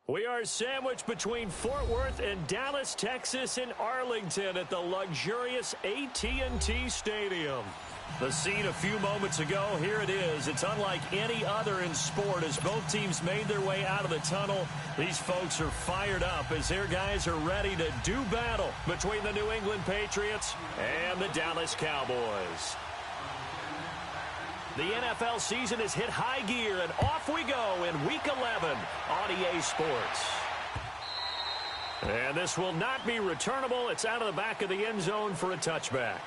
We are sandwiched between Fort Worth and Dallas, Texas, and Arlington at the luxurious AT&T Stadium. The scene a few moments ago, here it is. It's unlike any other in sport as both teams made their way out of the tunnel. These folks are fired up as their guys are ready to do battle between the New England Patriots and the Dallas Cowboys. The NFL season has hit high gear, and off we go in Week 11 on EA Sports. And this will not be returnable. It's out of the back of the end zone for a touchback.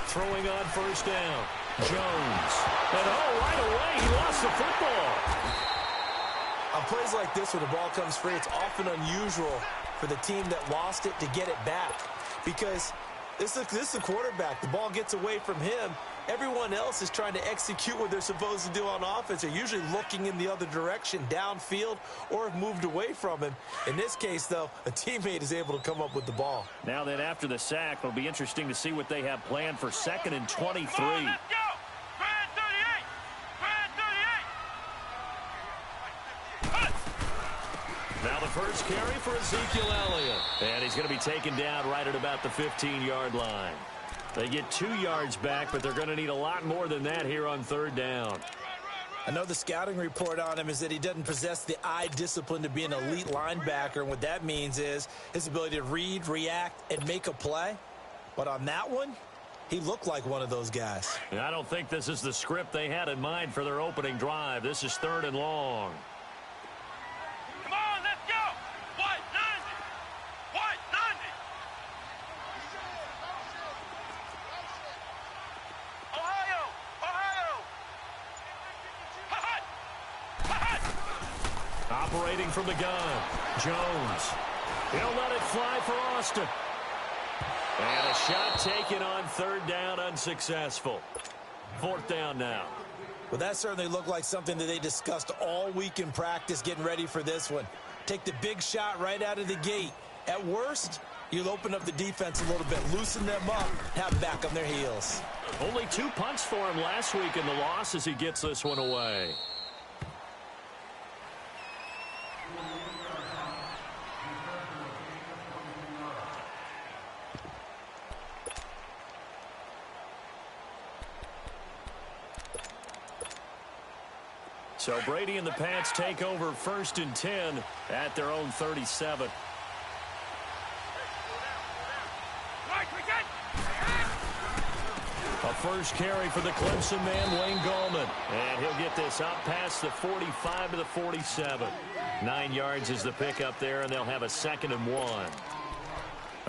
Throwing on first down. Jones. And right away, he lost the football. On plays like this where the ball comes free, it's often unusual for the team that lost it to get it back. Because this is the quarterback. The ball gets away from him. Everyone else is trying to execute what they're supposed to do on offense. They're usually looking in the other direction, downfield, or have moved away from him. In this case, though, a teammate is able to come up with the ball. Now then, after the sack, it'll be interesting to see what they have planned for 2nd and 23. Let's go! Brad 38! Brad 38! Now the first carry for Ezekiel Elliott. And he's going to be taken down right at about the 15-yard line. They get 2 yards back, but they're going to need a lot more than that here on 3rd down. I know the scouting report on him is that he doesn't possess the eye discipline to be an elite linebacker, and what that means is his ability to read, react, and make a play. But on that one, he looked like one of those guys. And I don't think this is the script they had in mind for their opening drive. This is 3rd and long. Come on, let's go! White 90! White 90! Ohio! Ohio! Operating from the gun. Jones. He'll let it fly for Austin. And a shot taken on 3rd down, unsuccessful. 4th down now. Well, that certainly looked like something that they discussed all week in practice getting ready for this one. Take the big shot right out of the gate. At worst, you'll open up the defense a little bit, loosen them up, have them back on their heels. Only 2 punts for him last week in the loss as he gets this one away. So Brady and the Pats take over 1st and 10 at their own 37. A first carry for the Clemson man, Wayne Gallman. And he'll get this up past the 45 to the 47. 9 yards is the pickup there, and they'll have a 2nd and 1.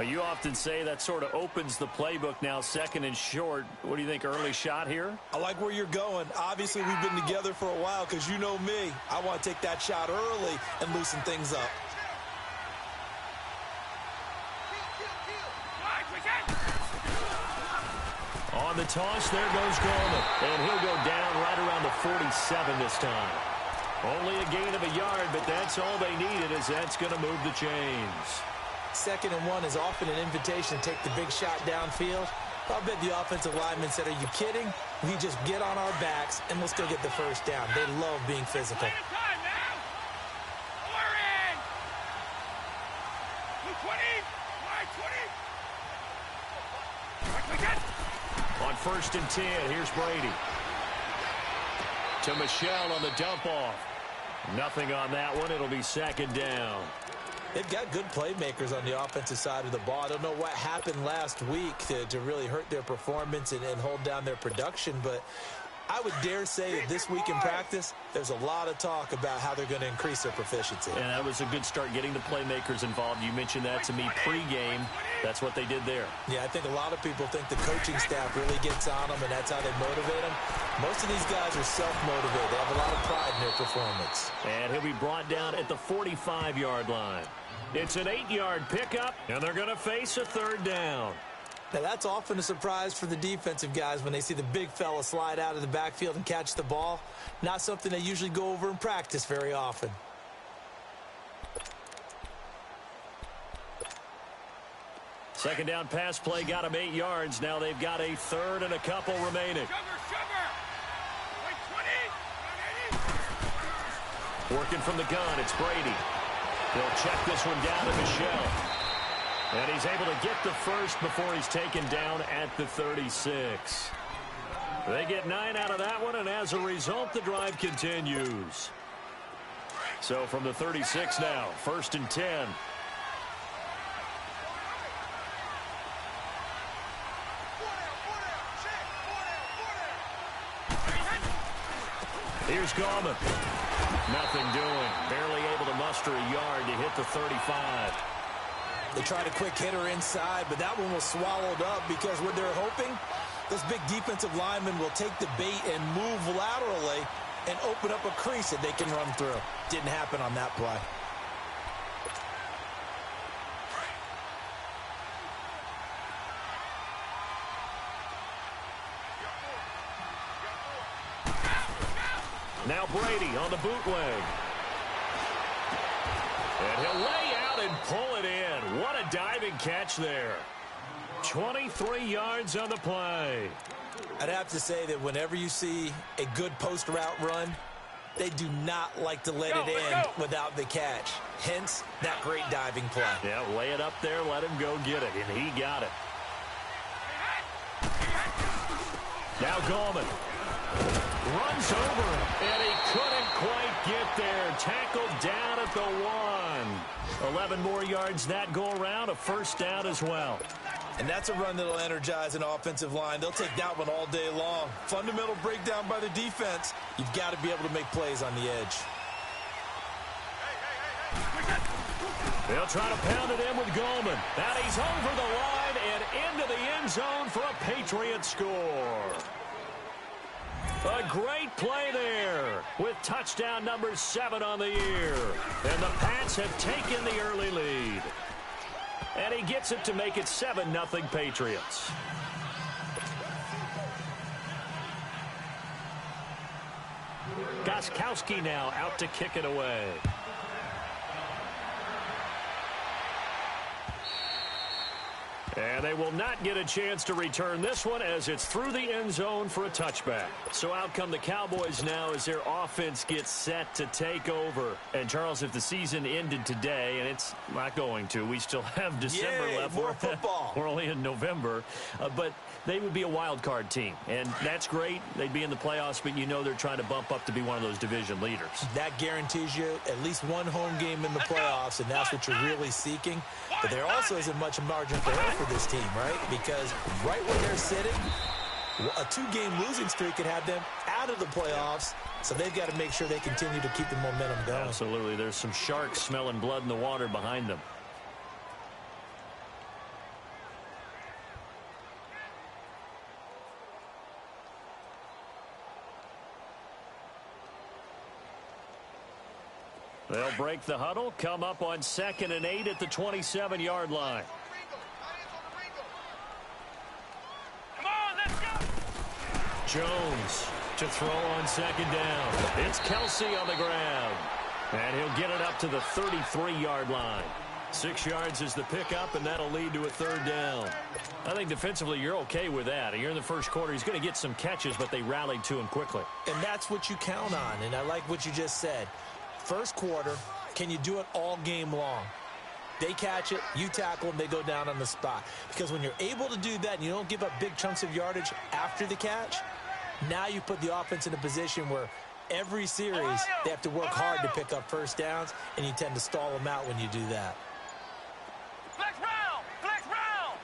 You often say that sort of opens the playbook now, 2nd and short. What do you think, early shot here? I like where you're going. Obviously, we've been together for a while because you know me. I want to take that shot early and loosen things up. On the toss, there goes Gallman. And he'll go down right around the 47 this time. Only a gain of a yard, but that's all they needed as that's going to move the chains. 2nd and 1 is often an invitation to take the big shot downfield. I'll bet the offensive lineman said, are you kidding? We just get on our backs and let's go get the first down. They love being physical. On 1st and 10, here's Brady. To Michelle on the dump off. Nothing on that one. It'll be 2nd down. They've got good playmakers on the offensive side of the ball. I don't know what happened last week to really hurt their performance and hold down their production, but I would dare say that this week in practice, there's a lot of talk about how they're going to increase their proficiency. And that was a good start getting the playmakers involved. You mentioned that to me pregame. That's what they did there. Yeah, I think a lot of people think the coaching staff really gets on them, and that's how they motivate them. Most of these guys are self-motivated. They have a lot of pride in their performance. And he'll be brought down at the 45-yard line. It's an 8-yard pickup, and they're going to face a third down. Now, that's often a surprise for the defensive guys when they see the big fella slide out of the backfield and catch the ball. Not something they usually go over in practice very often. Second down pass play got them 8 yards. Now they've got a third and a couple remaining. Working from the gun, it's Brady. He'll check this one down to Michelle. And he's able to get the first before he's taken down at the 36. They get 9 out of that one, and as a result, the drive continues. So from the 36 now, 1st and 10. Here's Gallman. Nothing doing. Barely able to muster a yard to hit the 35. They tried a quick hitter inside, but that one was swallowed up because what they're hoping, those big defensive linemen will take the bait and move laterally and open up a crease that they can run through. Didn't happen on that play. Now Brady on the bootleg. And he'll lay out and pull it in. What a diving catch there. 23 yards on the play. I'd have to say that whenever you see a good post route run, they do not like to let it in without the catch. Hence, that great diving play. Yeah, lay it up there, let him go get it, and he got it. Now Gallman. Runs over him, and he couldn't quite get there. Tackled down at the 1. 11 more yards that go around, a first down as well. And that's a run that'll energize an offensive line. They'll take that one all day long. Fundamental breakdown by the defense. You've got to be able to make plays on the edge. They'll try to pound it in with Gallman. And he's over the line and into the end zone for a Patriot score. A great play there with touchdown number 7 on the year. And the Pats have taken the early lead. And he gets it to make it 7-0 Patriots. Gostkowski now out to kick it away. And they will not get a chance to return this one as it's through the end zone for a touchback. So out come the Cowboys now as their offense gets set to take over. And, Charles, if the season ended today, and it's not going to, we still have December left. More football. We're only in November. But they would be a wild card team. And that's great. They'd be in the playoffs, but you know they're trying to bump up to be one of those division leaders. That guarantees you at least one home game in the playoffs, and that's what you're really seeking. But there also isn't much margin for error for this team, right? Because right where they're sitting, a 2-game losing streak could have them out of the playoffs, so they've got to make sure they continue to keep the momentum going. Absolutely. There's some sharks smelling blood in the water behind them. They'll break the huddle, come up on 2nd and 8 at the 27-yard line. Come on, let's go. Jones to throw on 2nd down. It's Kelsey on the ground. And he'll get it up to the 33-yard line. 6 yards is the pickup, and that'll lead to a 3rd down. I think defensively you're okay with that. You're in the first quarter. He's going to get some catches, but they rallied to him quickly. And that's what you count on, and I like what you just said. First quarter, can you do it all game long? They catch it, you tackle them, they go down on the spot. Because when you're able to do that and you don't give up big chunks of yardage after the catch, now you put the offense in a position where every series they have to work hard to pick up first downs, and you tend to stall them out when you do that. Flex round! Flex round!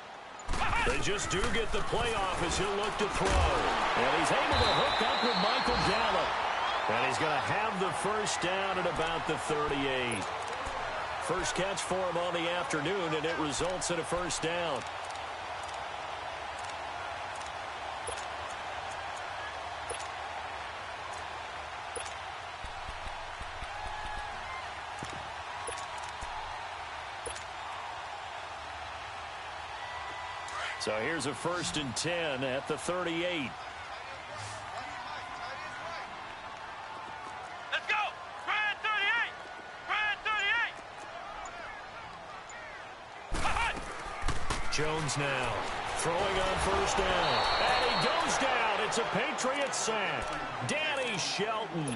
They just do get the playoff as he'll look to throw. And he's able to hook up with Michael Gallup. And he's going to have the first down at about the 38. First catch for him on the afternoon, and it results in a first down. So here's a 1st and 10 at the 38. Let's go. Grand 38. Grand 38. Jones now throwing on first down. And he goes down. It's a Patriot sack. Danny Shelton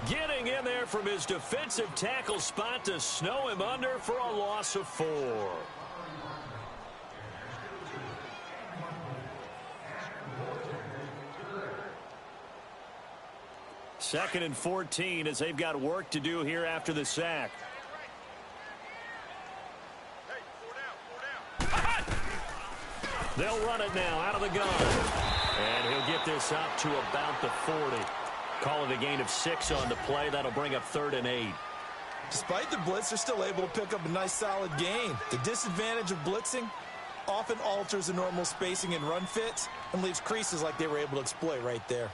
getting in there from his defensive tackle spot to snow him under for a loss of 4. Second and 14 as they've got work to do here after the sack. They'll run it now out of the gun. And he'll get this up to about the 40. Call it a gain of 6 on the play. That'll bring up 3rd and 8. Despite the blitz, they're still able to pick up a nice solid gain. The disadvantage of blitzing often alters the normal spacing and run fits and leaves creases like they were able to exploit right there.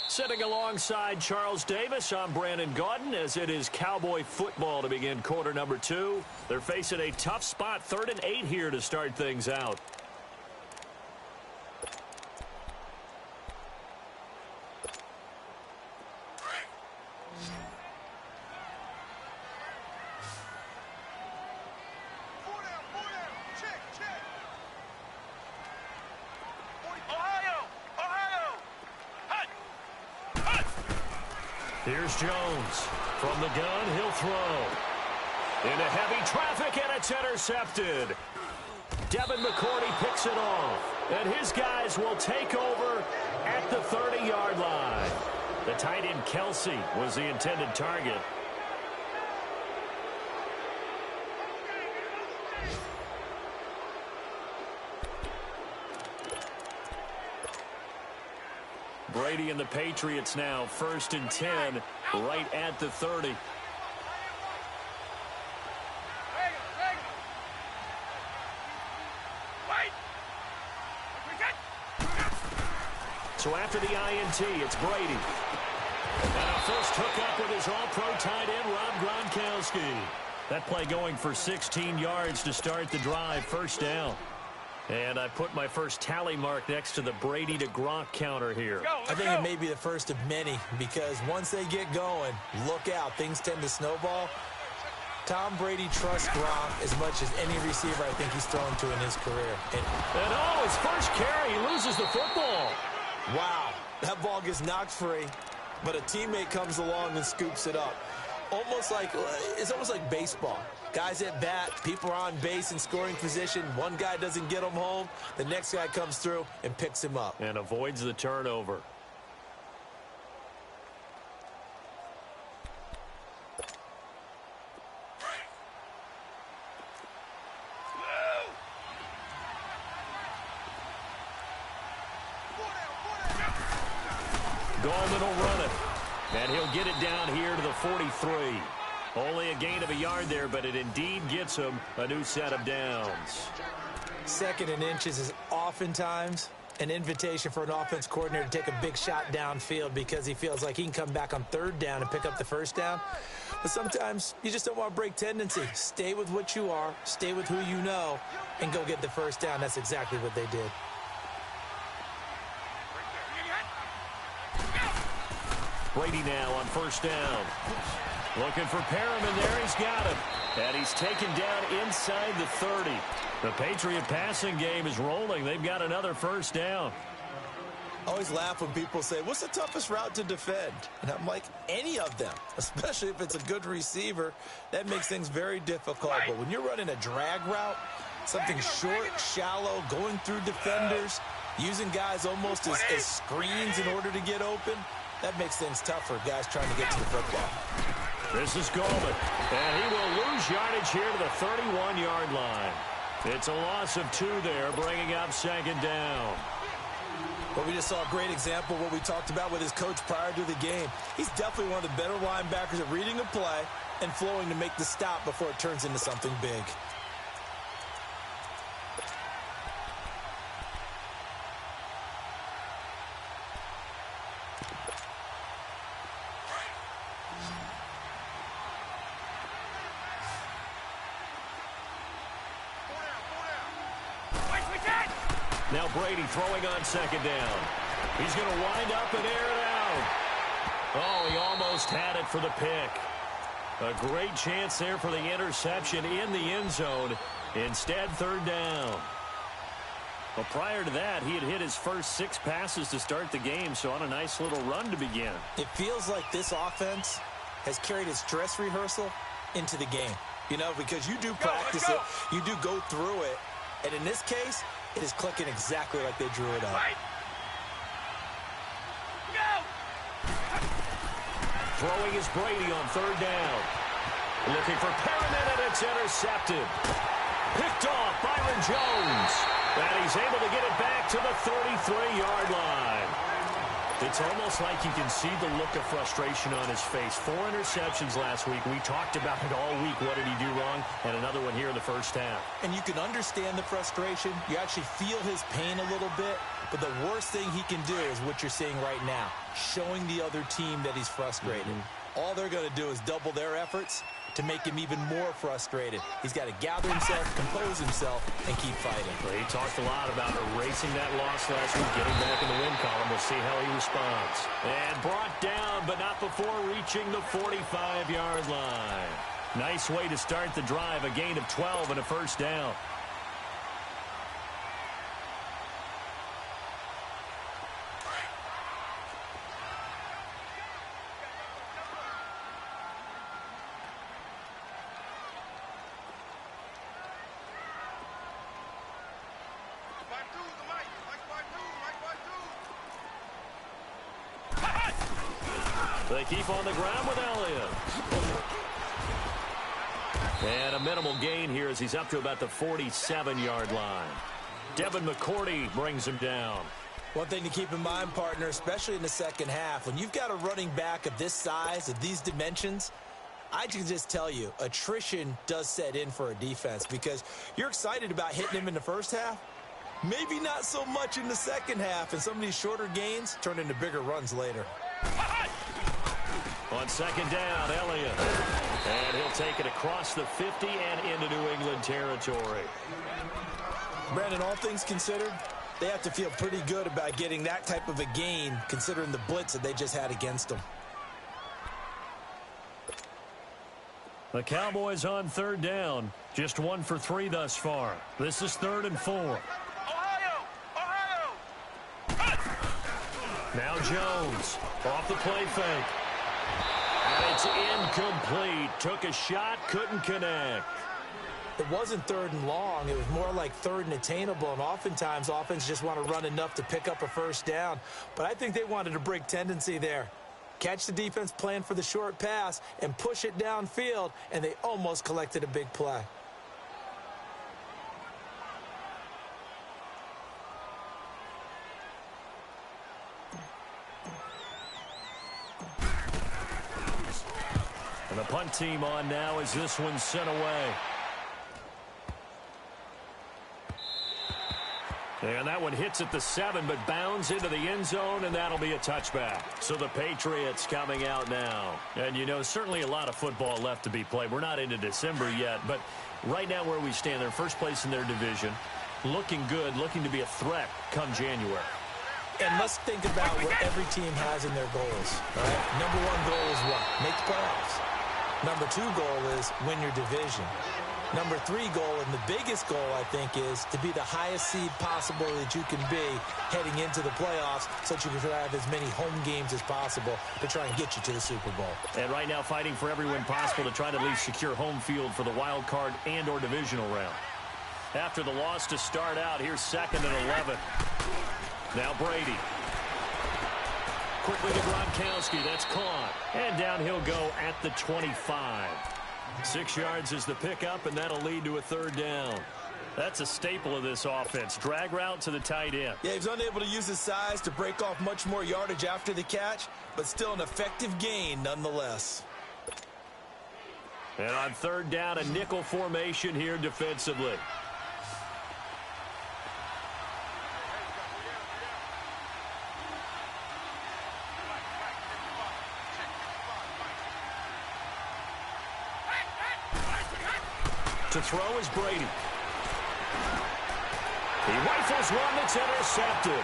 Sitting alongside Charles Davis, I'm Brandon Gaudin as it is Cowboy football to begin quarter number 2. They're facing a tough spot, 3rd and 8 here to start things out. Here's Jones. From the gun, he'll throw. Into heavy traffic, and it's intercepted. Devin McCourty picks it off. And his guys will take over at the 30-yard line. The tight end, Kelsey, was the intended target. Brady and the Patriots now 1st and 10 right at the 30. So after the INT, it's Brady. And a first hookup with his all-pro tight end, Rob Gronkowski. That play going for 16 yards to start the drive, first down. And I put my first tally mark next to the Brady to Gronk counter here. I think it may be the first of many because once they get going, look out. Things tend to snowball. Tom Brady trusts Gronk as much as any receiver I think he's thrown to in his career. And oh, his first carry, he loses the football. Wow, that ball gets knocked free, but a teammate comes along and scoops it up. It's almost like baseball. Guys at bat, people are on base in scoring position. One guy doesn't get him home. The next guy comes through and picks him up. And avoids the turnover. Gallman will run it. And he'll get it down here to the 43. Only a gain of a yard there, but it indeed gets him a new set of downs. 2nd and inches is oftentimes an invitation for an offense coordinator to take a big shot downfield because he feels like he can come back on 3rd down and pick up the first down. But sometimes you just don't want to break tendency. Stay with what you are, stay with who you know, and go get the first down. That's exactly what they did. Brady now on first down. Looking for Perriman there. He's got him. And he's taken down inside the 30. The Patriot passing game is rolling. They've got another first down. I always laugh when people say, what's the toughest route to defend? And I'm like, any of them, especially if it's a good receiver. That makes things very difficult. But when you're running a drag route, something short, shallow, going through defenders, using guys almost as screens in order to get open, That makes things tough for guys trying to get to the football. This is Goldman, and he will lose yardage here to the 31-yard line. It's a loss of 2 there, bringing up second down. But we just saw a great example of what we talked about with his coach prior to the game. He's definitely one of the better linebackers at reading a play and flowing to make the stop before it turns into something big. Now Brady throwing on second down. He's going to wind up and air it out. Oh, he almost had it for the pick. A great chance there for the interception in the end zone. Instead, third down. Well, prior to that, he had hit his first 6 passes to start the game, so on a nice little run to begin. It feels like this offense has carried its dress rehearsal into the game. You know, because you do practice it, you do go through it, and in this case, it is clicking exactly like they drew it up. Right. Go! Throwing is Brady on third down. Looking for Perriman, and it's intercepted. Picked off Byron Jones. And he's able to get it back to the 33-yard line. It's almost like you can see the look of frustration on his face. 4 interceptions last week. We talked about it all week. What did he do wrong? And another one here in the first half. And you can understand the frustration. You actually feel his pain a little bit. But the worst thing he can do is what you're seeing right now, showing the other team that he's frustrated. All they're going to do is double their efforts to make him even more frustrated. He's got to gather himself, compose himself, and keep fighting. Well, he talked a lot about erasing that loss last week, getting back in the win column. We'll see how he responds. And brought down, but not before reaching the 45-yard line. Nice way to start the drive, a gain of 12 and a first down. They keep on the ground with Elliott. And a minimal gain here as he's up to about the 47-yard line. Devin McCourty brings him down. One thing to keep in mind, partner, especially in the second half, when you've got a running back of this size, of these dimensions, I can just tell you, attrition does set in for a defense because you're excited about hitting him in the first half. Maybe not so much in the second half, and some of these shorter gains turn into bigger runs later. On second down, Elliott. And he'll take it across the 50 and into New England territory. Brandon, all things considered, they have to feel pretty good about getting that type of a gain considering the blitz that they just had against them. The Cowboys on third down. Just 1 for 3 thus far. This is 3rd and 4. Ohio! Now Jones off the play fake. And it's incomplete. Took a shot, couldn't connect. It wasn't 3rd and long. It was more like 3rd and attainable, and oftentimes offense just want to run enough to pick up a first down. But I think they wanted to break tendency there. Catch the defense playing for the short pass and push it downfield, and they almost collected a big play. And the punt team on now as this one's sent away. And that one hits at the 7, but bounds into the end zone, and that'll be a touchback. So the Patriots coming out now. And, you know, certainly a lot of football left to be played. We're not into December yet, but right now where we stand, they're first place in their division. Looking good, looking to be a threat come January. And let's think about what every team has in their goals. All right? Number 1 goal is what? Make the playoffs. Number 2 goal is win your division. Number 3 goal, and the biggest goal, I think, is to be the highest seed possible that you can be heading into the playoffs so that you can have as many home games as possible to try and get you to the Super Bowl. And right now fighting for every win possible to try to at least secure home field for the wild card and or divisional round. After the loss to start out, here's 2nd and 11. Now Brady. Quickly to Gronkowski. That's caught. And down he'll go at the 25. 6 yards is the pickup, and that'll lead to a third down. That's a staple of this offense. Drag route to the tight end. Yeah, he's unable to use his size to break off much more yardage after the catch, but still an effective gain nonetheless. And on third down, a nickel formation here defensively. To throw is Brady. He rifles one that's intercepted.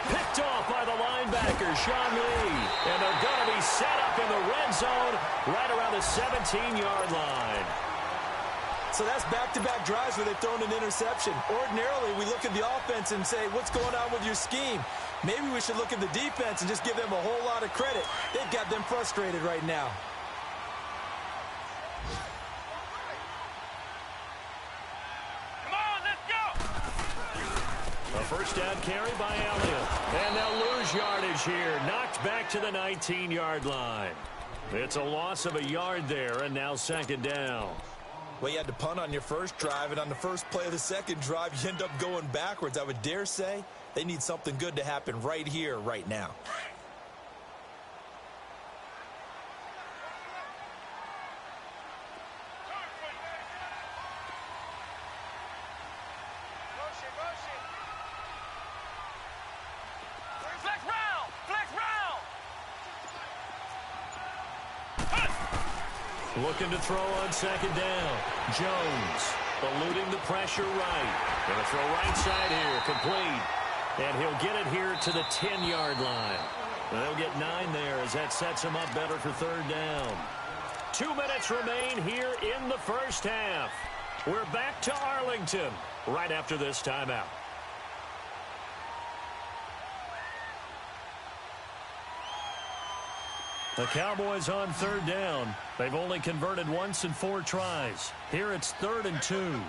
Picked off by the linebacker, Sean Lee. And they're going to be set up in the red zone right around the 17-yard line. So that's back-to-back drives where they've thrown an interception. Ordinarily, we look at the offense and say, what's going on with your scheme? Maybe we should look at the defense and just give them a whole lot of credit. They've got them frustrated right now. First down carry by Elliott. And they'll lose yardage here. Knocked back to the 19-yard line. It's a loss of a yard there, and now second down. Well, you had to punt on your first drive, and on the first play of the second drive, you end up going backwards. I would dare say they need something good to happen right here, right now. Looking to throw on second down. Jones eluding the pressure right. Going to throw right side here. Complete. And he'll get it here to the 10-yard line. They'll get 9 there as that sets him up better for third down. 2 minutes remain here in the first half. We're back to Arlington right after this timeout. The Cowboys on third down. They've only converted once in 4 tries. Here it's 3rd and 2.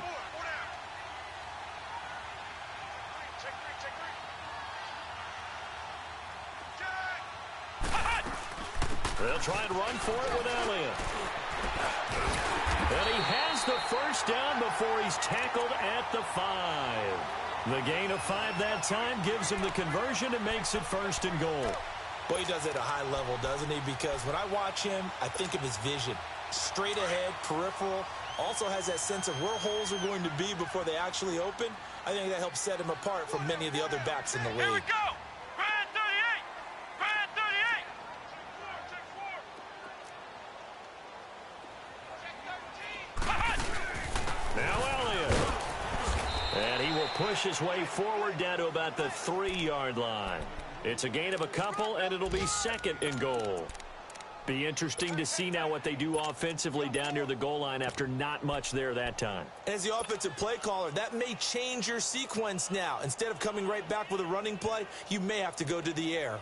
They'll try and run for it with Elliott. And he has the first down before he's tackled at the 5. The gain of 5 that time gives him the conversion and makes it 1st and goal. Well, he does it at a high level, doesn't he? Because when I watch him, I think of his vision. Straight ahead, peripheral. Also has that sense of where holes are going to be before they actually open. I think that helps set him apart from many of the other backs in the league. Here we go. Brad 38. Brad 38. Now Elliott. And he will push his way forward down to about the 3-yard line. It's a gain of a couple, and it'll be 2nd and goal. Be interesting to see now what they do offensively down near the goal line after not much there that time. As the offensive play caller, that may change your sequence now. Instead of coming right back with a running play, you may have to go to the air.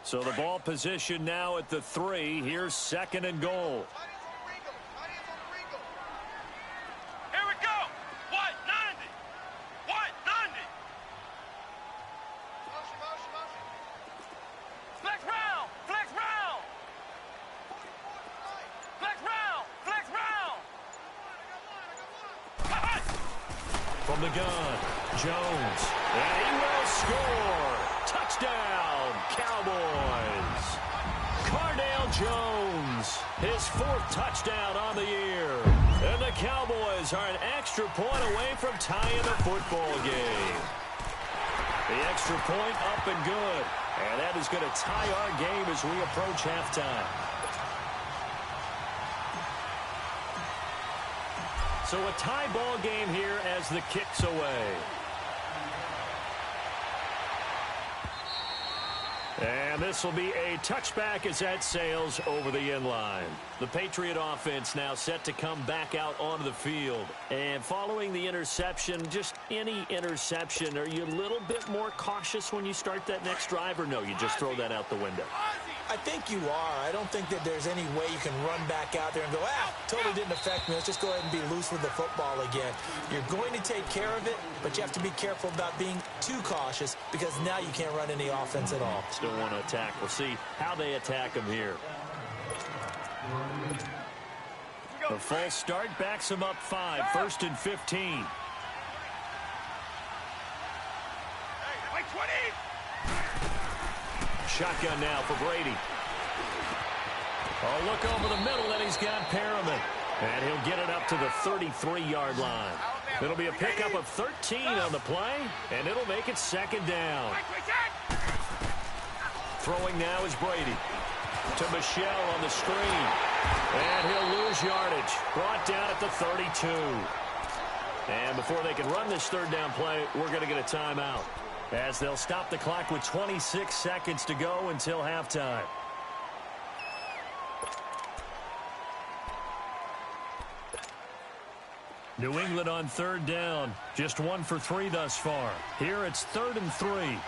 So the ball position now at the 3. Here's 2nd and goal. From the gun, Jones, and he will score. Touchdown, Cowboys. Cardale Jones, his 4th touchdown on the year. And the Cowboys are an extra point away from tying the football game. The extra point up and good. And that is going to tie our game as we approach halftime. So a tie ball game here as the kick's away. And this will be a touchback as that sails over the end line. The Patriot offense now set to come back out onto the field. And following the interception, just any interception, are you a little bit more cautious when you start that next drive, or no, you just throw that out the window? I think you are. I don't think that there's any way you can run back out there and go, totally didn't affect me. Let's just go ahead and be loose with the football again. You're going to take care of it, but you have to be careful about being too cautious because now you can't run any offense at all. Still want to attack. We'll see how they attack him here. The false start backs him up 5, 1st and 15. Hey, like 20. Shotgun now for Brady. Oh, look over the middle, and he's got Perriman. And he'll get it up to the 33-yard line. It'll be a pickup of 13 on the play, and it'll make it 2nd down. Throwing now is Brady. To Michelle on the screen. And he'll lose yardage. Brought down at the 32. And before they can run this 3rd down play, we're going to get a timeout, as they'll stop the clock with 26 seconds to go until halftime. New England on 3rd down. Just 1 for 3 thus far. Here it's 3rd and 3.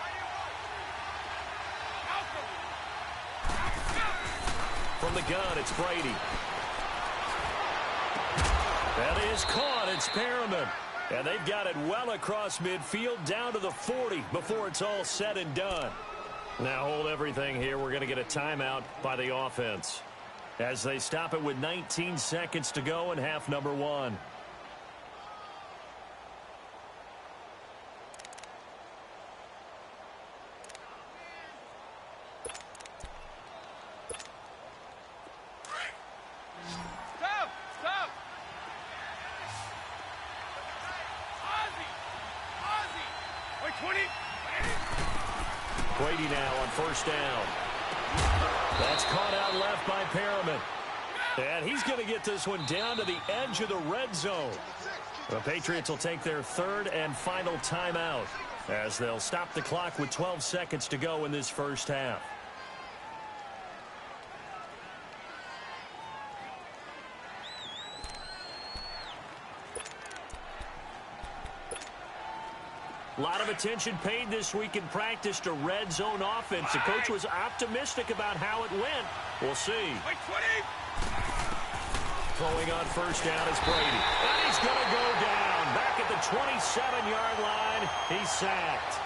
From the gun, it's Brady. That is caught. It's Perriman. And they've got it well across midfield down to the 40 before it's all said and done. Now hold everything here. We're going to get a timeout by the offense, as they stop it with 19 seconds to go in half number 1. Brady now on 1st down. That's caught out left by Perriman. And he's going to get this one down to the edge of the red zone. The Patriots will take their 3rd and final timeout, as they'll stop the clock with 12 seconds to go in this first half. A lot of attention paid this week in practice to red zone offense. The coach was optimistic about how it went. We'll see. Throwing on 1st down is Brady. And he's going to go down. Back at the 27-yard line. He's sacked.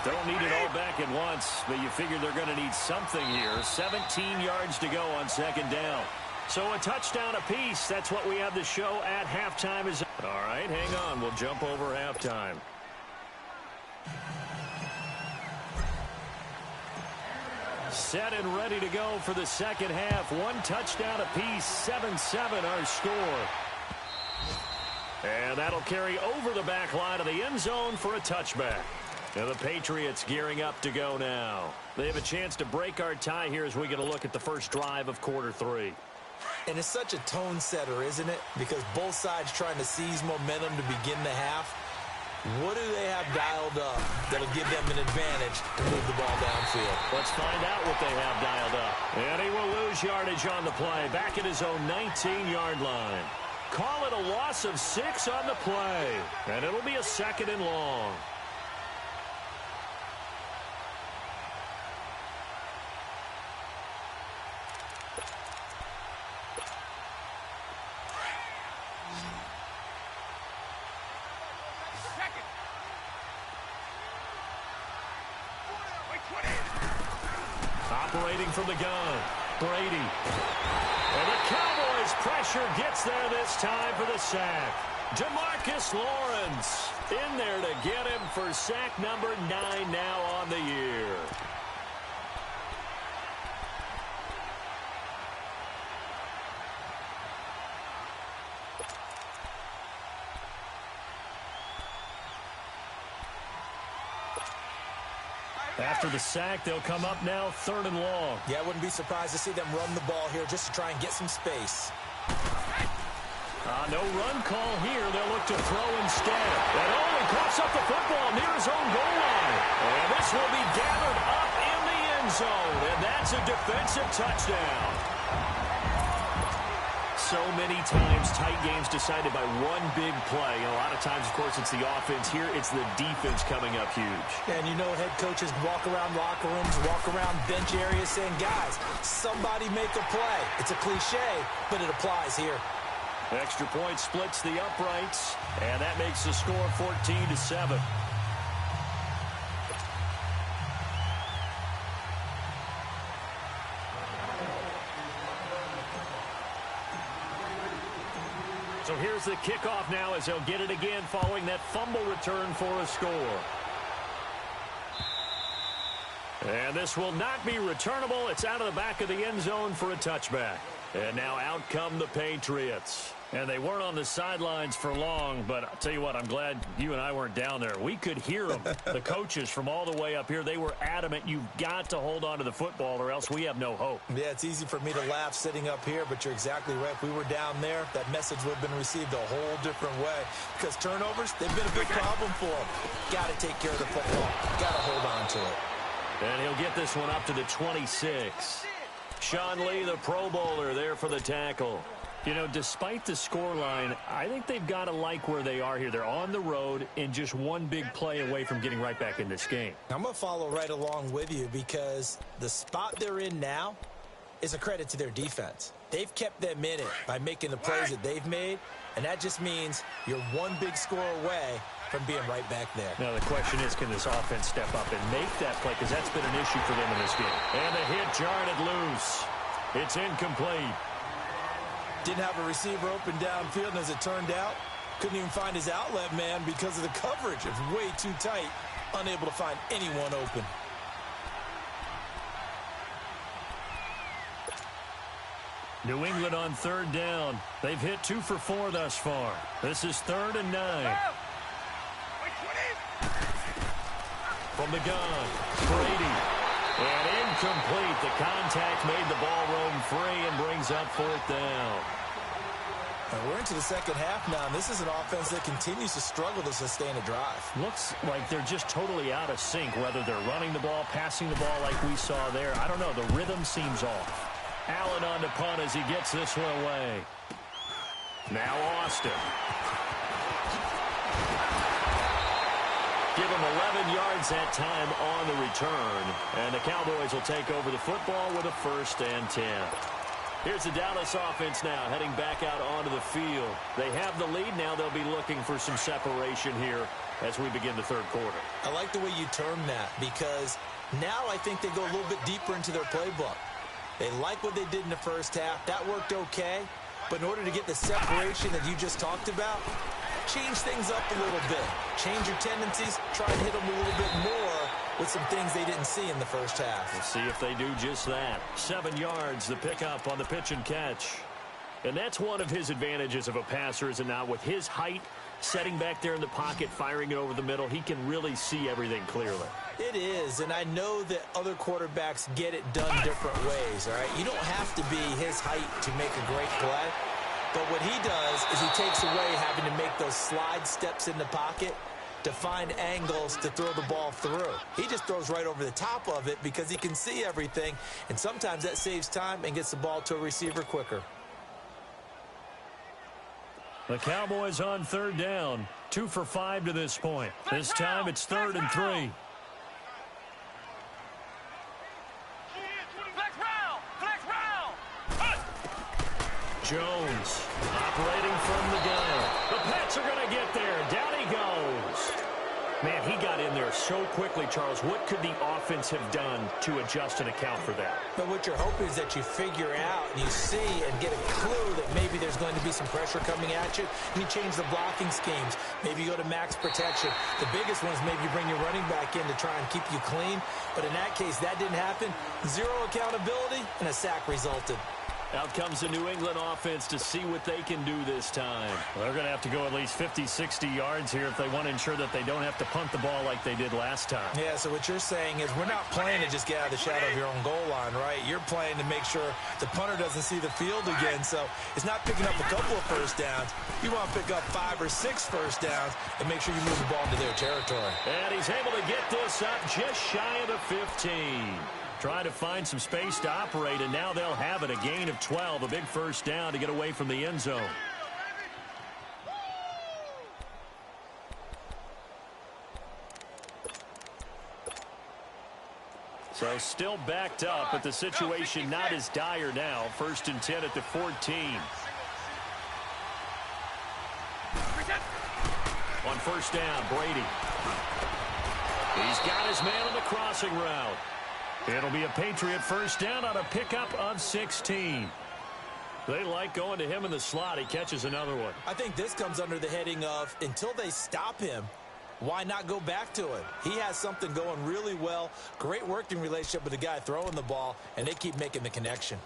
Don't need it all back at once, but you figure they're going to need something here. 17 yards to go on 2nd down. So a touchdown apiece. That's what we have the show at halftime. All right, hang on. We'll jump over halftime. Set and ready to go for the 2nd half. 1 touchdown apiece, 7-7 our score. And that'll carry over the back line of the end zone for a touchback. And the Patriots gearing up to go now. They have a chance to break our tie here as we get a look at the first drive of quarter 3. And it's such a tone setter, isn't it? Because both sides trying to seize momentum to begin the half. What do they have dialed up that'll give them an advantage to move the ball downfield? Let's find out what they have dialed up. And he will lose yardage on the play, back at his own 19-yard line. Call it a loss of 6 on the play, and it'll be a 2nd and long. Operating from the gun, Brady. And the Cowboys' pressure gets there this time for the sack. DeMarcus Lawrence in there to get him for sack number 9 now on the year. After the sack, they'll come up now 3rd and long. Yeah, I wouldn't be surprised to see them run the ball here just to try and get some space. No run call here. They'll look to throw instead. And he coughs up the football near his own goal line. And this will be gathered up in the end zone. And that's a defensive touchdown. So many times, tight games decided by one big play. And a lot of times, of course, it's the offense. Here, it's the defense coming up huge. And you know, head coaches walk around locker rooms, walk around bench areas saying, guys, somebody make a play. It's a cliche, but it applies here. Extra point splits the uprights, and that makes the score 14-7. So here's the kickoff now as they'll get it again following that fumble return for a score. And this will not be returnable. It's out of the back of the end zone for a touchback. And now out come the Patriots. And they weren't on the sidelines for long, but I'll tell you what, I'm glad you and I weren't down there. We could hear them, the coaches from all the way up here. They were adamant, you've got to hold on to the football or else we have no hope. Yeah, it's easy for me to laugh sitting up here, but you're exactly right. If we were down there, that message would have been received a whole different way. Because turnovers, they've been a big problem for them. Got to take care of the football. Got to hold on to it. And he'll get this one up to the 26. Sean Lee, the Pro Bowler, there for the tackle. You know, despite the scoreline, I think they've got to like where they are here. They're on the road and just one big play away from getting right back in this game. I'm going to follow right along with you because the spot they're in now is a credit to their defense. They've kept them in it by making the plays that they've made, and that just means you're one big score away from being right back there. Now, the question is, can this offense step up and make that play? Because that's been an issue for them in this game. And the hit jarred it loose. It's incomplete. Didn't have a receiver open downfield, and as it turned out, couldn't even find his outlet man because of the coverage. It's way too tight, unable to find anyone open. New England on third down. They've hit 2 for 4 thus far. This is 3rd and 9. From the gun, Brady. And incomplete. The contact made the ball roam free and brings up 4th down. And we're into the second half now, and this is an offense that continues to struggle to sustain a drive. Looks like they're just totally out of sync, whether they're running the ball, passing the ball like we saw there. I don't know. The rhythm seems off. Allen on the punt as he gets this one away. Now Austin. Give him 11 yards that time on the return. And the Cowboys will take over the football with a 1st and 10. Here's the Dallas offense now heading back out onto the field. They have the lead. Now they'll be looking for some separation here as we begin the 3rd quarter. I like the way you term that because now I think they go a little bit deeper into their playbook. They like what they did in the first half. That worked okay. But in order to get the separation that you just talked about, change things up a little bit. Change your tendencies. Try and hit them a little bit more with some things they didn't see in the first half. We'll see if they do just that. 7 yards, the pickup on the pitch and catch. And that's one of his advantages of a passer, is it not? With his height, setting back there in the pocket, firing it over the middle, he can really see everything clearly. It is, and I know that other quarterbacks get it done different ways, all right? You don't have to be his height to make a great play, but what he does is he takes away having to make those slide steps in the pocket to find angles to throw the ball through. He just throws right over the top of it because he can see everything, and sometimes that saves time and gets the ball to a receiver quicker. The Cowboys on 3rd down. 2 for 5 to this point. This time it's 3rd and 3. Jones operating from the gun. The Pats are going to get there. Down he goes. Man, he got in there so quickly, Charles. What could the offense have done to adjust and account for that? But what you're hoping is that you figure out and you see and get a clue that maybe there's going to be some pressure coming at you, and you change the blocking schemes. Maybe you go to max protection. The biggest one is maybe you bring your running back in to try and keep you clean. But in that case, that didn't happen. 0 accountability, and a sack resulted. Out comes the New England offense to see what they can do this time. Well, they're going to have to go at least 50, 60 yards here if they want to ensure that they don't have to punt the ball like they did last time. Yeah, so what you're saying is we're not playing to just get out of the shadow of your own goal line, right? You're playing to make sure the punter doesn't see the field again. So it's not picking up a couple of first downs. You want to pick up 5 or 6 first downs and make sure you move the ball into their territory. And he's able to get this up just shy of the 15. Trying to find some space to operate, and now they'll have it. A gain of 12, a big first down to get away from the end zone. So still backed up, but the situation not as dire now. 1st and 10 at the 14. On first down, Brady. He's got his man on the crossing route. It'll be a Patriot first down on a pickup of 16. They like going to him in the slot. He catches another one. I think this comes under the heading of until they stop him, why not go back to it? He has something going really well. Great working relationship with the guy throwing the ball, and they keep making the connection.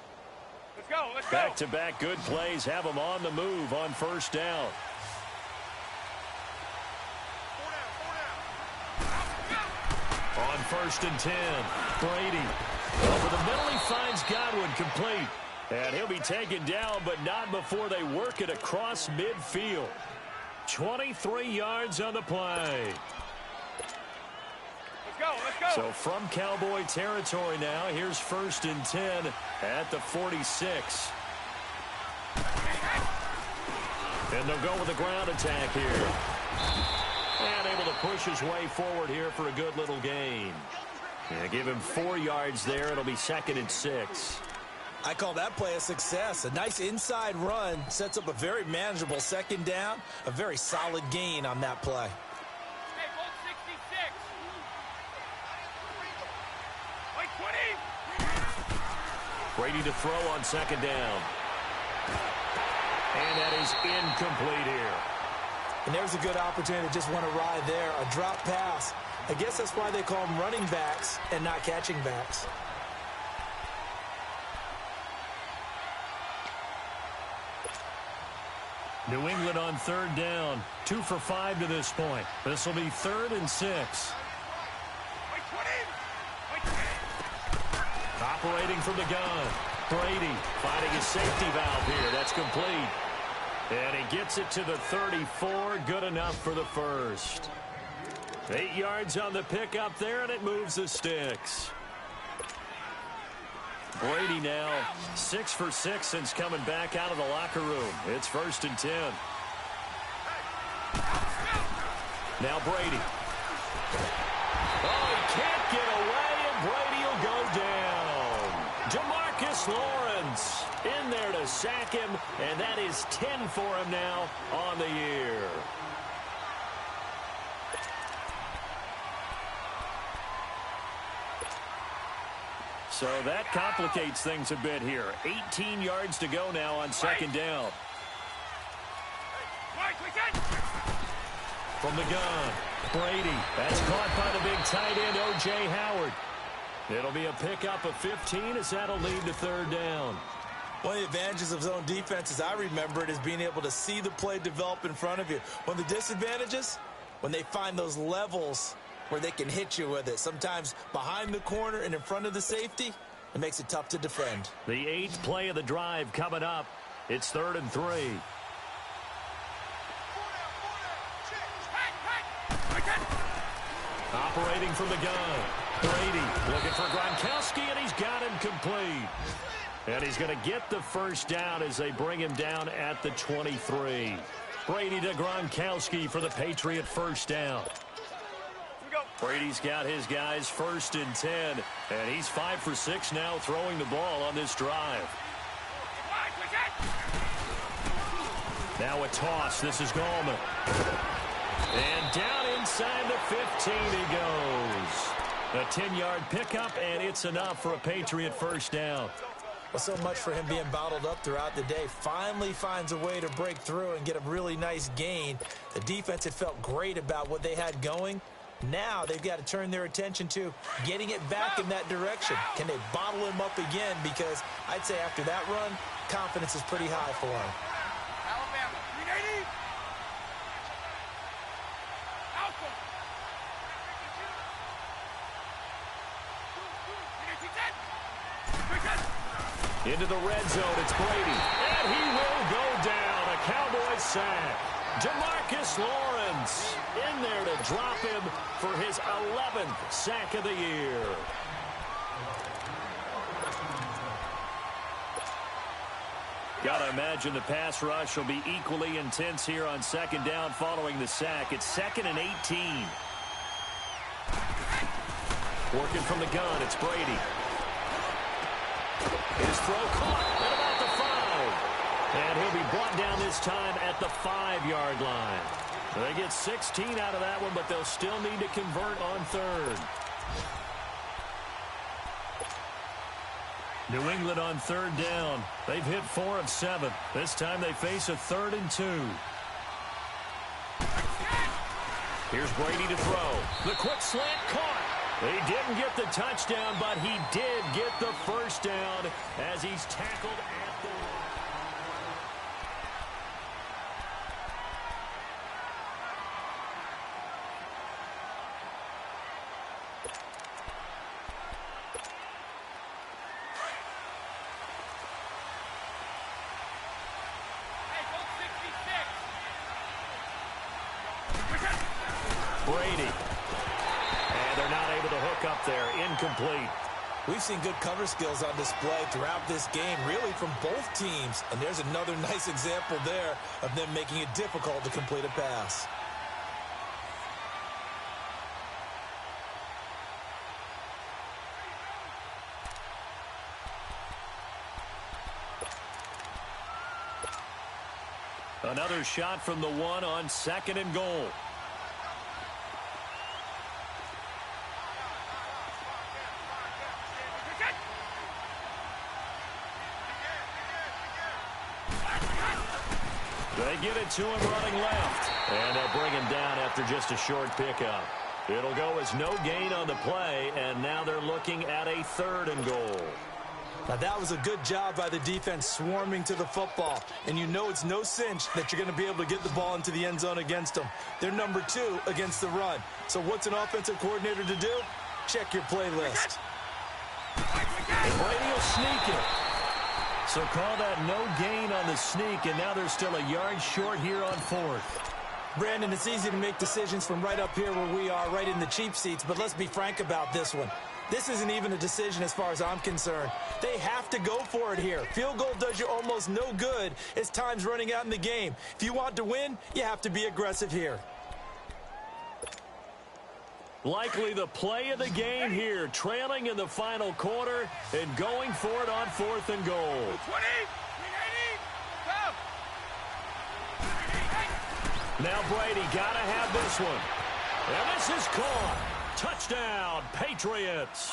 Let's go, let's go. Back-to-back good plays have him on the move on first down. On 1st and 10, Brady. Over the middle, he finds Godwin complete. And he'll be taken down, but not before they work it across midfield. 23 yards on the play. Let's go, let's go. So from Cowboy territory now, here's 1st and 10 at the 46. And they'll go with a ground attack here. And able to push his way forward here for a good little gain. Yeah, give him 4 yards there. It'll be 2nd and 6. I call that play a success. A nice inside run sets up a very manageable 2nd down. A very solid gain on that play. Hey, hold 66. Wait, 20. Brady to throw on 2nd down. And that is incomplete here. And there's a good opportunity to just want to ride there. A drop pass. I guess that's why they call them running backs and not catching backs. New England on 3rd down. 2 for 5 to this point. This will be 3rd and 6. Wait, 20. Wait, 20. Operating from the gun. Brady finding his safety valve here. That's complete. And he gets it to the 34. Good enough for the first. 8 yards on the pickup there, and it moves the sticks. Brady now 6 for 6 since coming back out of the locker room. It's 1st and 10. Now Brady. Oh, he can't get away, and Brady will go down. Demarcus Lawrence in there to sack him, and that is 10 for him now on the year. So that complicates things a bit here. 18 yards to go now on 2nd down. From the gun, Brady. That's caught by the big tight end, O.J. Howard. It'll be a pickup of 15 as that'll lead to 3rd down. One of the advantages of zone defense, as I remember it, is being able to see the play develop in front of you. One of the disadvantages, when they find those levels where they can hit you with it. Sometimes behind the corner and in front of the safety, it makes it tough to defend. The 8th play of the drive coming up. It's 3rd and 3. Operating from the gun. Brady looking for Gronkowski, and he's got him complete. And he's going to get the first down as they bring him down at the 23. Brady to Gronkowski for the Patriot first down. Brady's got his guys 1st and 10, and he's 5 for 6 now throwing the ball on this drive. Now a toss. This is Gallman. And down inside the 15 he goes. A 10-yard pickup, and it's enough for a Patriot first down. Well, so much for him being bottled up throughout the day. Finally finds a way to break through and get a really nice gain. The defense had felt great about what they had going. Now they've got to turn their attention to getting it back in that direction. Can they bottle him up again? Because I'd say after that run, confidence is pretty high for him. Alabama, 380. Alpha. Into the red zone, it's Brady. And he will go down. A Cowboy sack. Demarcus Lawrence in there to drop him for his 11th sack of the year. Gotta imagine the pass rush will be equally intense here on second down following the sack. It's 2nd and 18. Working from the gun, it's Brady. His throw caught at about the 5. And he'll be brought down this time at the 5-yard line. They get 16 out of that one, but they'll still need to convert on 3rd. New England on 3rd down. They've hit 4 of 7. This time they face a 3rd and 2. Here's Brady to throw. The quick slant caught. He didn't get the touchdown, but he did get the first down as he's tackled at the line. Brady. And they're not able to hook up there. Incomplete. We've seen good cover skills on display throughout this game, really from both teams. And there's another nice example there of them making it difficult to complete a pass. Another shot from the 1 on 2nd and goal. They get it to him running left. And they'll bring him down after just a short pickup. It'll go as no gain on the play, and now they're looking at a 3rd and goal. Now that was a good job by the defense swarming to the football. And you know it's no cinch that you're going to be able to get the ball into the end zone against them. They're number 2 against the run. So what's an offensive coordinator to do? Check your playlist. And Brady will sneak it. So call that no gain on the sneak, and now they're still a yard short here on 4th. Brandon, it's easy to make decisions from right up here where we are, right in the cheap seats, but let's be frank about this one. This isn't even a decision as far as I'm concerned. They have to go for it here. Field goal does you almost no good as time's running out in the game. If you want to win, you have to be aggressive here. Likely the play of the game here, trailing in the final quarter and going for it on 4th and goal. 20, 380, go! Now Brady got to have this one. And this is caught. Touchdown, Patriots.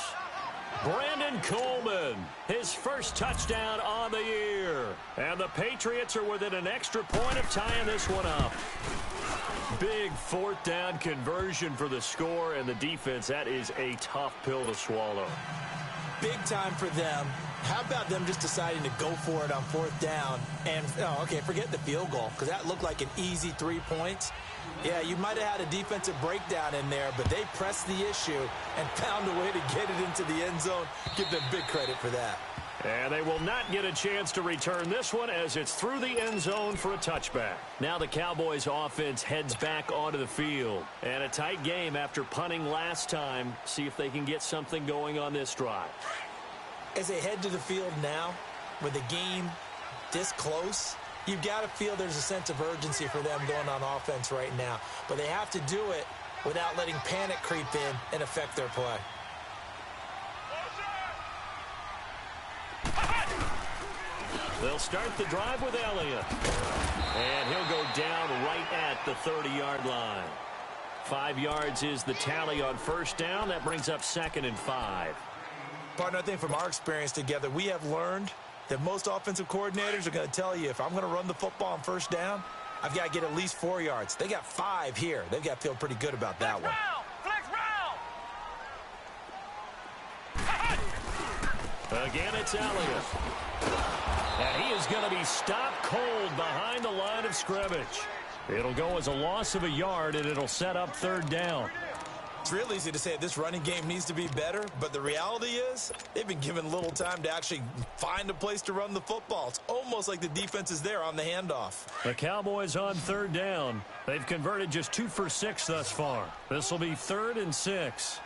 Brandon Coleman, his first touchdown on the year. And the Patriots are within an extra point of tying this one up. Big 4th down conversion for the score, and the defense, that is a tough pill to swallow. Big time for them. How about them just deciding to go for it on 4th down? And, forget the field goal, because that looked like an easy 3 points. Yeah, you might have had a defensive breakdown in there, but they pressed the issue and found a way to get it into the end zone. Give them big credit for that. And they will not get a chance to return this one as it's through the end zone for a touchback. Now the Cowboys offense heads back onto the field. And a tight game after punting last time. See if they can get something going on this drive. As they head to the field now, with the game this close, you've got to feel there's a sense of urgency for them going on offense right now. But they have to do it without letting panic creep in and affect their play. They'll start the drive with Elliott. And he'll go down right at the 30-yard line. 5 yards is the tally on 1st down. That brings up 2nd and 5. Partner, I think from our experience together, we have learned that most offensive coordinators are going to tell you, if I'm going to run the football on 1st down, I've got to get at least 4 yards. They got 5 here. They've got to feel pretty good about that one. Again, it's Elliott. And he is going to be stopped cold behind the line of scrimmage. It'll go as a loss of a yard, and it'll set up 3rd down. It's real easy to say this running game needs to be better, but the reality is they've been given little time to actually find a place to run the football. It's almost like the defense is there on the handoff. The Cowboys on 3rd down. They've converted just 2 for 6 thus far. This will be 3rd and 6.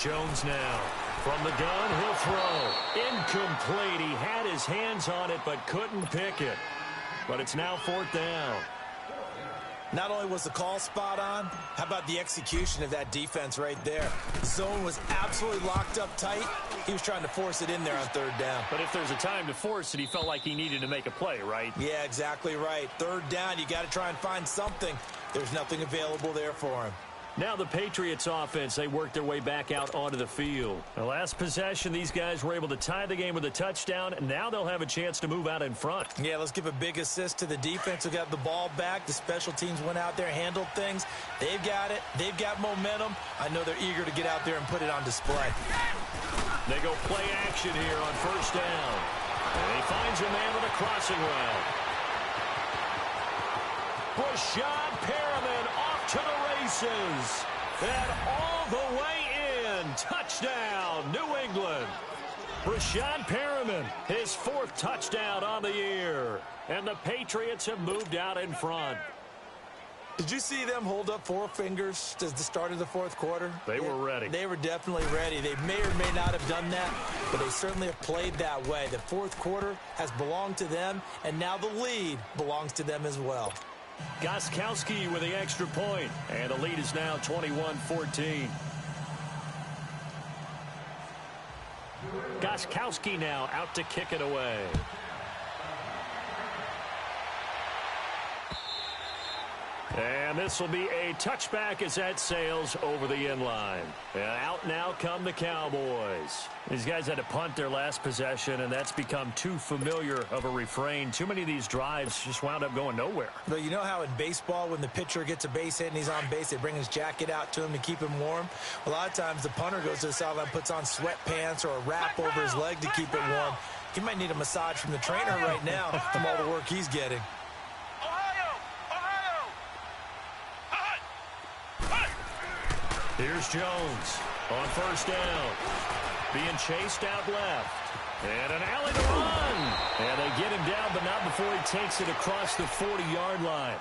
Jones now. From the gun, he'll throw. Incomplete. He had his hands on it, but couldn't pick it. But it's now 4th down. Not only was the call spot on, how about the execution of that defense right there? The zone was absolutely locked up tight. He was trying to force it in there on 3rd down. But if there's a time to force it, he felt like he needed to make a play, right? Yeah, exactly right. 3rd down, you got to try and find something. There's nothing available there for him. Now the Patriots offense, they work their way back out onto the field. The last possession, these guys were able to tie the game with a touchdown, and now they'll have a chance to move out in front. Yeah, let's give a big assist to the defense who got the ball back. The special teams went out there, handled things. They've got it. They've got momentum. I know they're eager to get out there and put it on display. They go play action here on 1st down. And he finds a man with a crossing route. Brashad Perriman off to the races. And all the way in. Touchdown, New England. Brashad Perriman, his 4th touchdown on the year. And the Patriots have moved out in front. Did you see them hold up 4 fingers at the start of the 4th quarter? They were ready. They were definitely ready. They may or may not have done that, but they certainly have played that way. The 4th quarter has belonged to them, and now the lead belongs to them as well. Gostkowski with the extra point, and the lead is now 21-14. Gostkowski now out to kick it away. And this will be a touchback as that sails over the end line. And out now come the Cowboys. These guys had to punt their last possession, and that's become too familiar of a refrain. Too many of these drives just wound up going nowhere. But you know how in baseball, when the pitcher gets a base hit and he's on base, they bring his jacket out to him to keep him warm? A lot of times the punter goes to the sideline, puts on sweatpants or a wrap over his leg to keep it warm. He might need a massage from the trainer right now from all the work he's getting. Here's Jones on 1st down. Being chased out left. And an alley to run. And they get him down, but not before he takes it across the 40-yard line.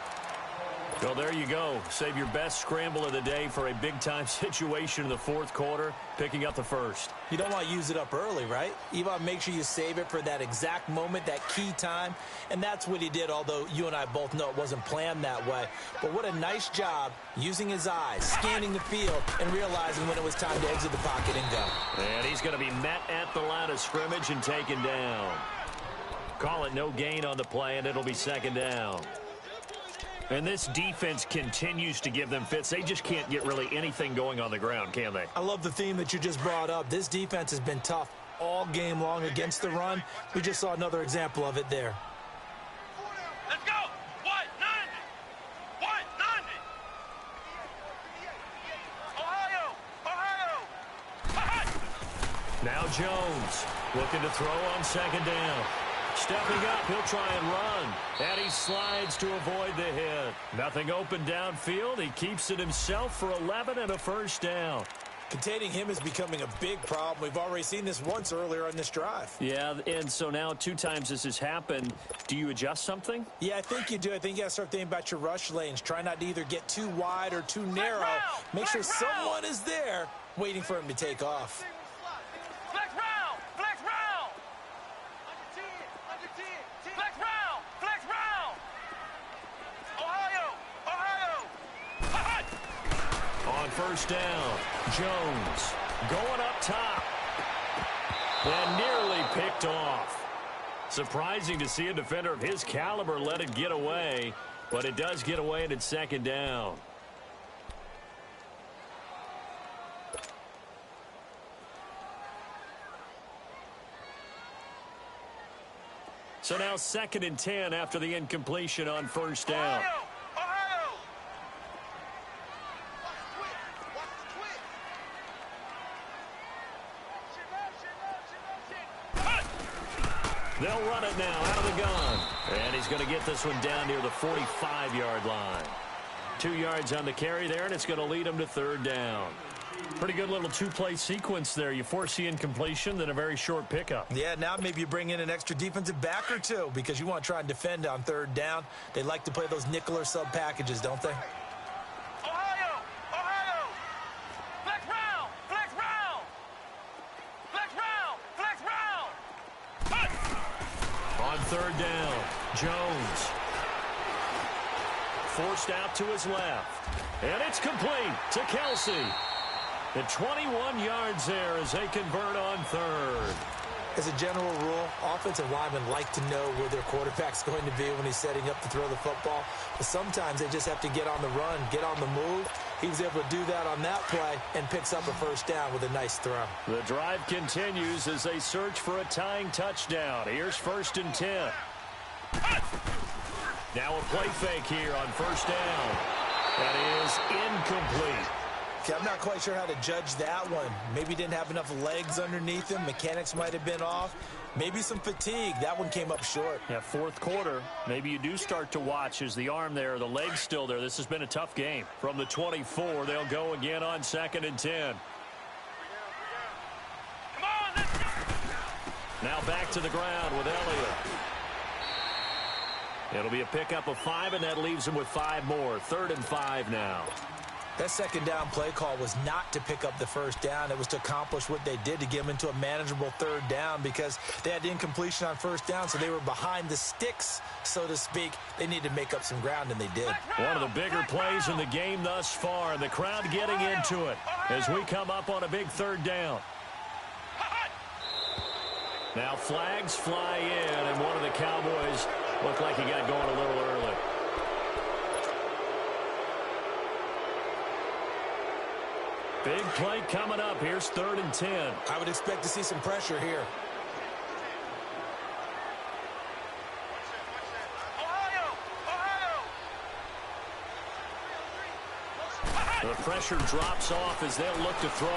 Well, there you go. Save your best scramble of the day for a big-time situation in the 4th quarter, picking up the 1st. You don't want to use it up early, right? You want to make sure you save it for that exact moment, that key time. And that's what he did, although you and I both know it wasn't planned that way. But what a nice job using his eyes, scanning the field, and realizing when it was time to exit the pocket and go. And he's going to be met at the line of scrimmage and taken down. Call it no gain on the play, and it'll be 2nd down. And this defense continues to give them fits. They just can't get really anything going on the ground, can they? I love the theme that you just brought up. This defense has been tough all game long against the run. We just saw another example of it there. Let's go! White 90! White 90! Ohio! Now Jones looking to throw on 2nd down. Stepping up, he'll try and run. And he slides to avoid the hit. Nothing open downfield. He keeps it himself for 11 and a 1st down. Containing him is becoming a big problem. We've already seen this once earlier on this drive. Yeah, and so now 2 times this has happened. Do you adjust something? Yeah, I think you do. I think you got to start thinking about your rush lanes. Try not to either get too wide or too narrow. Make sure someone is there waiting for him to take off. Flex round! Flex round! Flex round! Flex round! Ohio! On 1st down, Jones going up top. And nearly picked off. Surprising to see a defender of his caliber let it get away, but it does get away and it's 2nd down. So now 2nd and 10 after the incompletion on 1st down. They'll run it now out of the gun. And he's going to get this one down near the 45-yard line. 2 yards on the carry there, and it's going to lead him to 3rd down. Pretty good little 2-play sequence there. You force the incompletion, then a very short pickup. Yeah, now maybe you bring in an extra defensive back or 2 because you want to try and defend on 3rd down. They like to play those nickel or sub packages, don't they? Ohio! Flex round! Flex round! third down. Jones. Forced out to his left. And it's complete to Kelsey. At 21 yards there as they convert on third. As a general rule, offensive linemen like to know where their quarterback's going to be when he's setting up to throw the football. But sometimes they just have to get on the run, get on the move. He was able to do that on that play and picks up a first down with a nice throw. The drive continues as they search for a tying touchdown. Here's 1st and 10. Now a play fake here on first down. That is incomplete. Okay, I'm not quite sure how to judge that one. Maybe didn't have enough legs underneath him. Mechanics might have been off. Maybe some fatigue. That one came up short. Yeah, fourth quarter. Maybe you do start to watch as the arm there, the leg's still there. This has been a tough game. From the 24, they'll go again on 2nd and 10. Come on, let's go. Now back to the ground with Elliott. It'll be a pickup of 5, and that leaves him with 5 more. 3rd and 5 now. That second down play call was not to pick up the first down. It was to accomplish what they did to get them into a manageable 3rd down because they had incompletion on first down, so they were behind the sticks, so to speak. They needed to make up some ground, and they did. One of the bigger plays in the game thus far. The crowd getting into it as we come up on a big 3rd down. Now flags fly in, and one of the Cowboys looked like he got going a little early. Big play coming up. Here's 3rd and 10. I would expect to see some pressure here. The pressure drops off as they'll look to throw.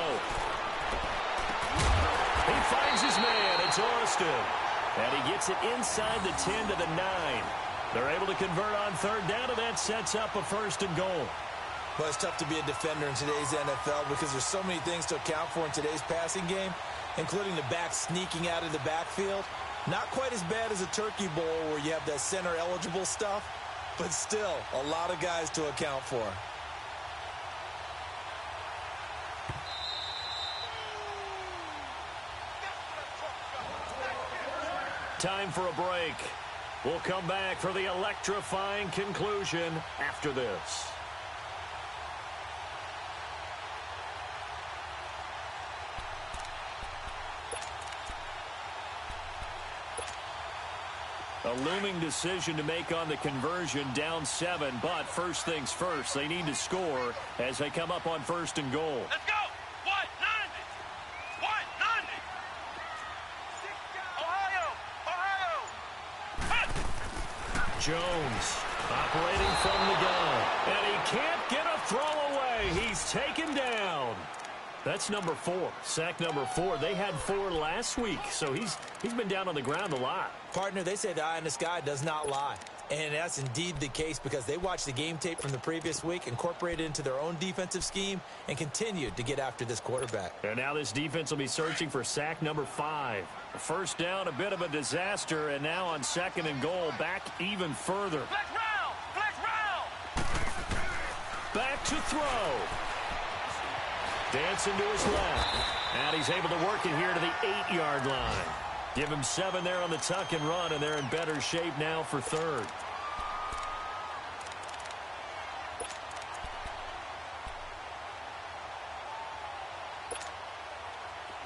He finds his man. It's Austin. And he gets it inside the 10 to the 9. They're able to convert on 3rd down, and that sets up a 1st and goal. Well, it's tough to be a defender in today's NFL because there's so many things to account for in today's passing game, including the back sneaking out of the backfield. Not quite as bad as a turkey bowl where you have that center-eligible stuff, but still a lot of guys to account for. Time for a break. We'll come back for the electrifying conclusion after this. A looming decision to make on the conversion, down 7, but first things first, they need to score as they come up on 1st and goal. Let's go. What? 90. What? 90. Ohio. Jones operating from the gun, and he can't get a throw away. He's taken down. That's number 4, sack number 4. They had 4 last week, so he's been down on the ground a lot. Partner, they say the eye in the sky does not lie. And that's indeed the case because they watched the game tape from the previous week, incorporated it into their own defensive scheme, and continued to get after this quarterback. And now this defense will be searching for sack number 5. The first down, a bit of a disaster, and now on 2nd and goal, back even further. Flex round. Flex round. Back to throw. Dancing to his left. And he's able to work it here to the 8-yard line. Give him 7 there on the tuck and run, and they're in better shape now for 3rd.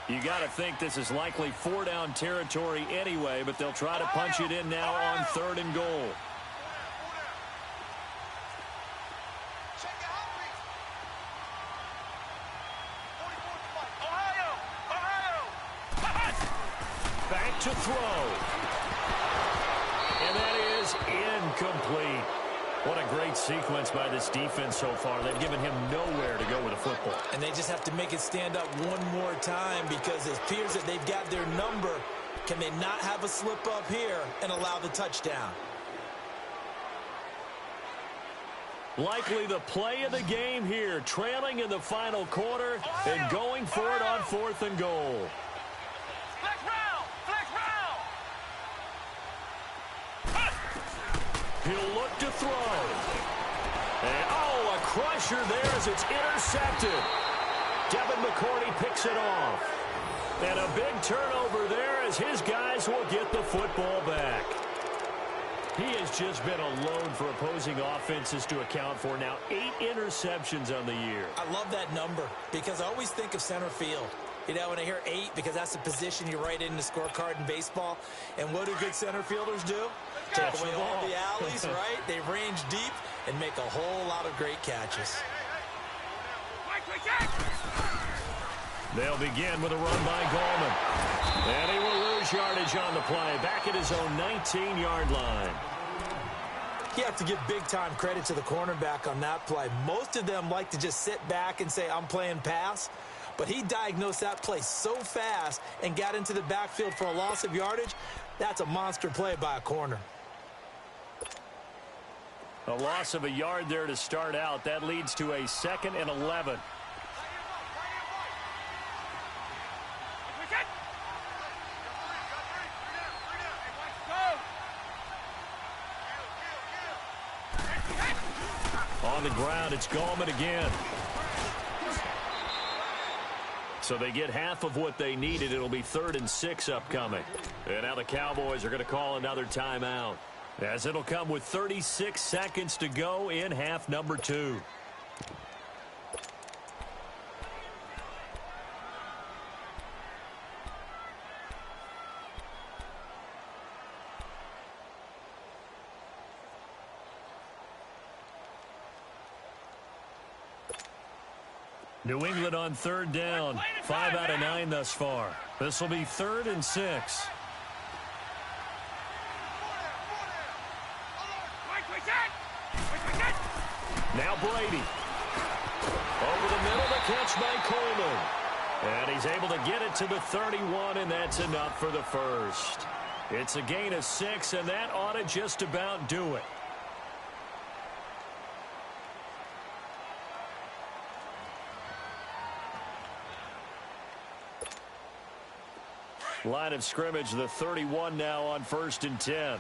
You got to think this is likely 4-down territory anyway, but they'll try to punch it in now on 3rd and goal. Back to throw. And that is incomplete. What a great sequence by this defense so far. They've given him nowhere to go with the football. And they just have to make it stand up one more time because it appears that they've got their number. Can they not have a slip up here and allow the touchdown? Likely the play of the game here, trailing in the final quarter and going for it on 4th and goal. Flex round. Flex round. He'll look to throw. And, oh, a crusher there as it's intercepted. Devin McCourty picks it off. And a big turnover there as his guys will get the football back. He has just been a load for opposing offenses to account for. Now 8 interceptions on the year. I love that number because I always think of center field. You know, when I hear 8, because that's the position you write in the scorecard in baseball. And what do good center fielders do? Take away all the alleys, right? They range deep and make a whole lot of great catches. They'll begin with a run by Gallman. And he will lose yardage on the play. Back at his own 19-yard line. You have to give big-time credit to the cornerback on that play. Most of them like to just sit back and say, I'm playing pass. But he diagnosed that play so fast and got into the backfield for a loss of yardage. That's a monster play by a corner. A loss of a yard there to start out. That leads to a 2nd and 11. On the ground, it's Gallman again. So they get half of what they needed. It'll be 3rd and 6 upcoming. And now the Cowboys are going to call another timeout, as it'll come with 36 seconds to go in half number 2. New England on 3rd down. 5 out of 9 thus far. This will be 3rd and 6. Now Brady. Over the middle, the catch by Coleman. And he's able to get it to the 31, and that's enough for the first. It's a gain of 6, and that ought to just about do it. Line of scrimmage, the 31 now on 1st and 10. A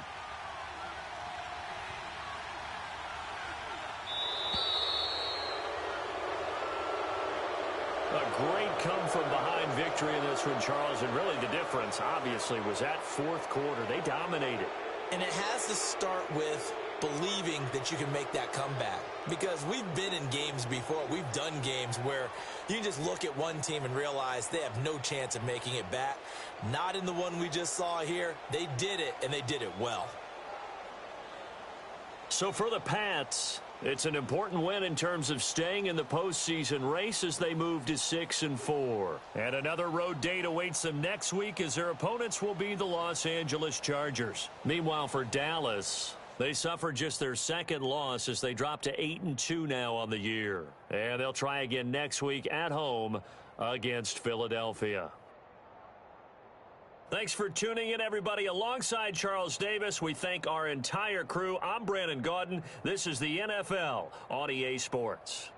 great come-from-behind victory in this one, Charles. And really the difference, obviously, was that 4th quarter. They dominated. And it has to start with believing that you can make that comeback. Because we've been in games before. We've done games where you can just look at one team and realize they have no chance of making it back. Not in the one we just saw here. They did it, and they did it well. So for the Pats, it's an important win in terms of staying in the postseason race as they move to 6-4. And another road date awaits them next week as their opponents will be the Los Angeles Chargers. Meanwhile, for Dallas, they suffered just their 2nd loss as they drop to 8-2 now on the year. And they'll try again next week at home against Philadelphia. Thanks for tuning in, everybody. Alongside Charles Davis, we thank our entire crew. I'm Brandon Gaudin. This is the NFL on EA Sports.